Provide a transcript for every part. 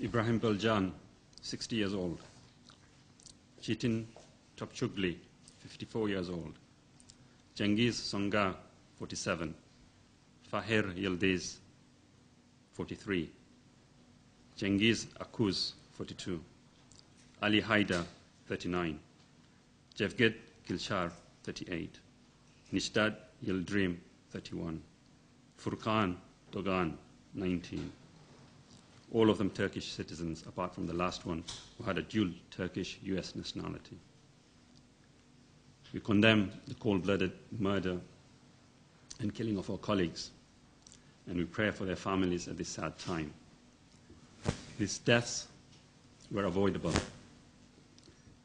Ibrahim Beljan, 60 years old. Chitin Topchugli, 54 years old. Cengiz Songa, 47. Fahir Yildiz, 43. Cengiz Akuz, 42. Ali Haida, 39. Jevged Kilshar, 38. Nishtad Yildirim, 31. Furqan Dogan, 19. All of them Turkish citizens, apart from the last one, who had a dual Turkish-US nationality. We condemn the cold-blooded murder and killing of our colleagues, and we pray for their families at this sad time. These deaths were avoidable,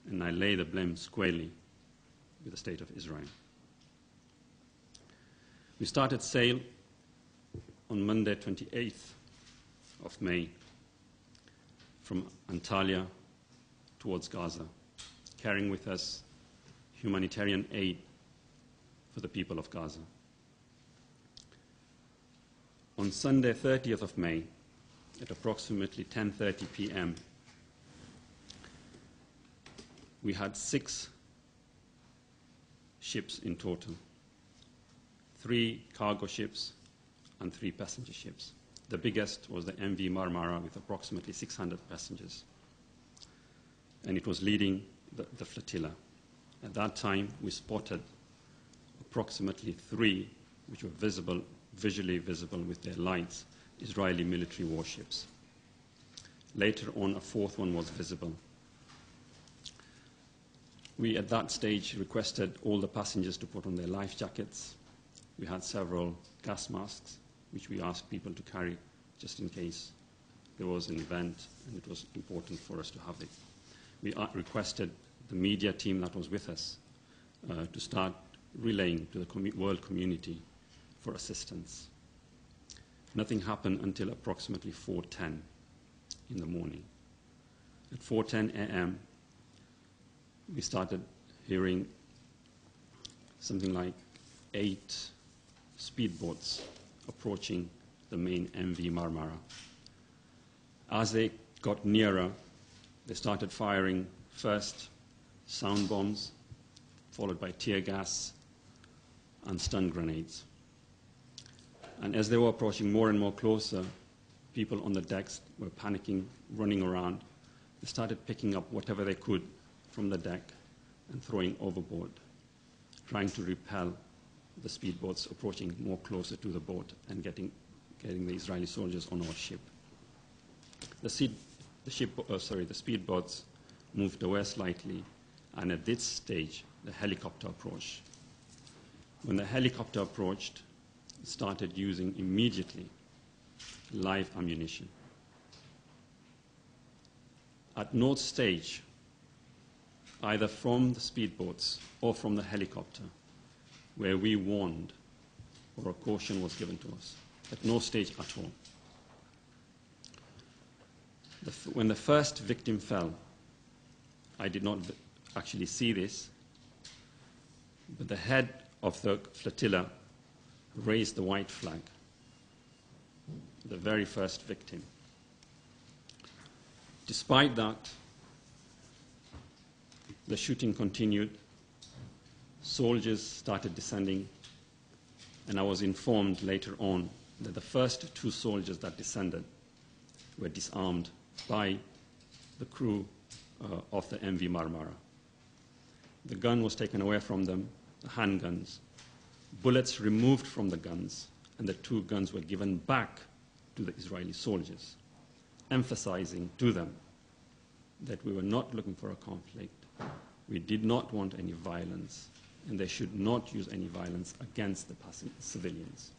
and I lay the blame squarely with the State of Israel. We started sail on Monday, 28th of May, from Antalya towards Gaza, carrying with us humanitarian aid for the people of Gaza. On Sunday, 30th of May, at approximately 10:30 p.m., we had 6 ships in total, 3 cargo ships and 3 passenger ships. The biggest was the MV Marmara with approximately 600 passengers, and it was leading the flotilla. At that time, we spotted approximately 3, which were visually visible with their lights, Israeli military warships. Later on, a 4th one was visible. We, at that stage, requested all the passengers to put on their life jackets. We had several gas masks, which we asked people to carry just in case there was an event, and it was important for us to have it. We requested the media team that was with us to start relaying to the world community for assistance. Nothing happened until approximately 4:10 in the morning. At 4:10 a.m., we started hearing something like 8 speedboats approaching the main MV Marmara. As they got nearer, they started firing first sound bombs, followed by tear gas and stun grenades. And as they were approaching more and more closer, people on the decks were panicking, running around. They started picking up whatever they could from the deck and throwing overboard, trying to repel the speedboats approaching more closer to the boat and getting the Israeli soldiers on our ship. The speedboats moved away slightly, and at this stage, the helicopter approached. When the helicopter approached, it started using immediately live ammunition. At no stage, either from the speedboats or from the helicopter, where we warned or a caution was given to us. At no stage at all. When the first victim fell, I did not actually see this, but the head of the flotilla raised the white flag, the very first victim. Despite that, the shooting continued. Soldiers started descending, and I was informed later on that the first 2 soldiers that descended were disarmed by the crew of the MV Marmara. The gun was taken away from them, the handguns, bullets removed from the guns, and the 2 guns were given back to the Israeli soldiers, emphasizing to them that we were not looking for a conflict, we did not want any violence, and they should not use any violence against the civilians.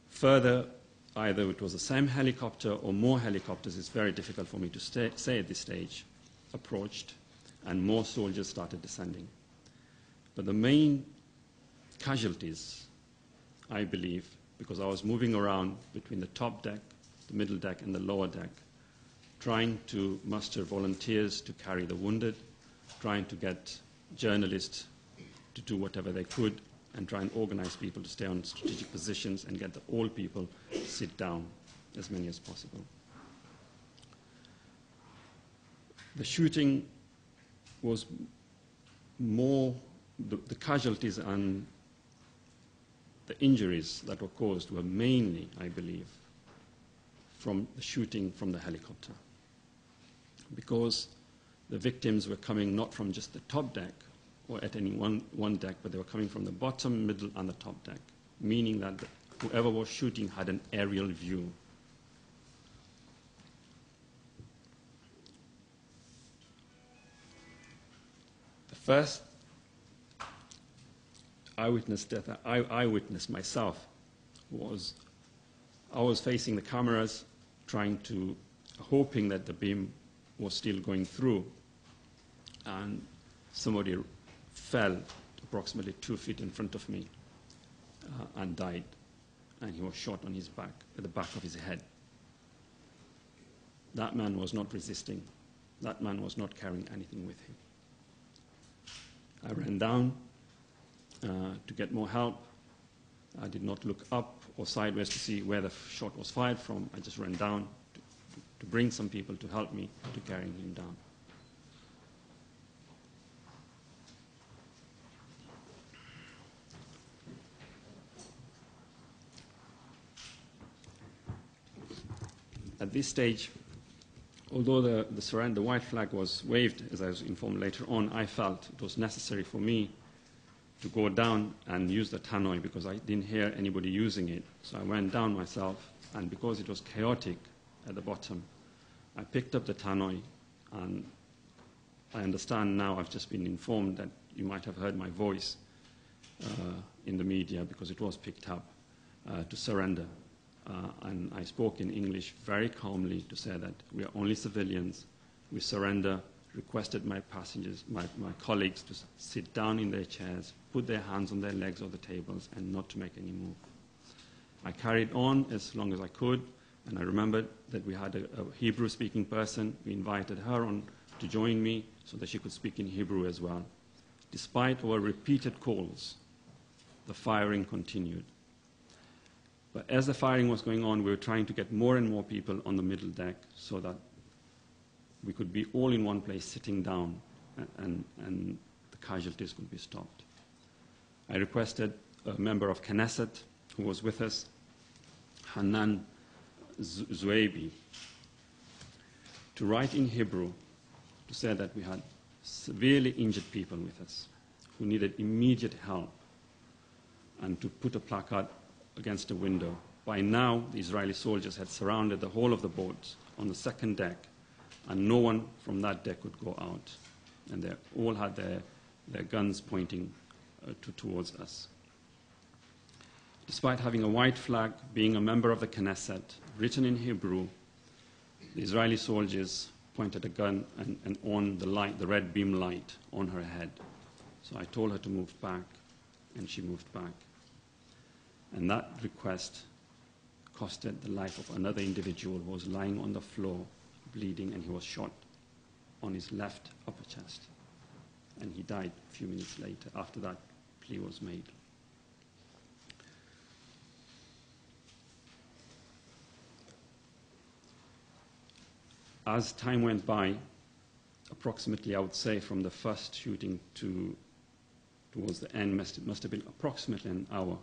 Further, either it was the same helicopter or more helicopters, it's very difficult for me to say at this stage, approached, and more soldiers started descending. But the main casualties, I believe, because I was moving around between the top deck, the middle deck, and the lower deck, trying to muster volunteers to carry the wounded, trying to get journalists to do whatever they could and try and organize people to stay on strategic positions and get the old people to sit down, as many as possible. The shooting was more, the casualties and the injuries that were caused were mainly, I believe, from the shooting from the helicopter. Because the victims were coming not from just the top deck or at any one deck, but they were coming from the bottom, middle, and the top deck, meaning that whoever was shooting had an aerial view. The first eyewitness death I witnessed myself was I was facing the cameras, hoping that the beam was still going through, and somebody fell approximately 2 feet in front of me and died, and he was shot on his back, at the back of his head. That man was not resisting. That man was not carrying anything with him. I ran down to get more help. I did not look up or sideways to see where the shot was fired from. I just ran down to bring some people to help me to carrying him down. At this stage, although the white flag was waved, as I was informed later on, I felt it was necessary for me to go down and use the tannoy because I didn't hear anybody using it. So I went down myself, and because it was chaotic at the bottom, I picked up the tannoy, and I understand now, I've just been informed that you might have heard my voice in the media because it was picked up to surrender. And I spoke in English very calmly to say that we are only civilians, we surrender, requested my passengers, my colleagues to sit down in their chairs, put their hands on their legs or the tables, and not to make any move. I carried on as long as I could, and I remembered that we had a Hebrew-speaking person. We invited her on to join me so that she could speak in Hebrew as well. Despite our repeated calls, the firing continued. But as the firing was going on, we were trying to get more and more people on the middle deck so that we could be all in one place sitting down and the casualties could be stopped. I requested a member of Knesset who was with us, Hanan Zuebi, to write in Hebrew to say that we had severely injured people with us who needed immediate help, and to put a placard against a window. By now, the Israeli soldiers had surrounded the whole of the boat on the second deck, and no one from that deck could go out. And they all had their guns pointing towards us. Despite having a white flag, being a member of the Knesset, written in Hebrew, the Israeli soldiers pointed a gun and on the light, the red beam light, on her head. So I told her to move back, and she moved back. And that request costed the life of another individual who was lying on the floor, bleeding, and he was shot on his left upper chest. And he died a few minutes later after that plea was made. As time went by, approximately, I would say, from the first shooting towards the end, must have been approximately an hour.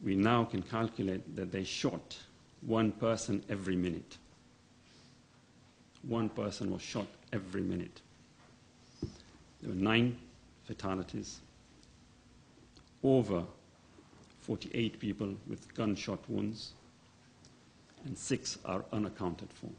We now can calculate that they shot one person every minute. One person was shot every minute. There were 9 fatalities, over 48 people with gunshot wounds, and 6 are unaccounted for.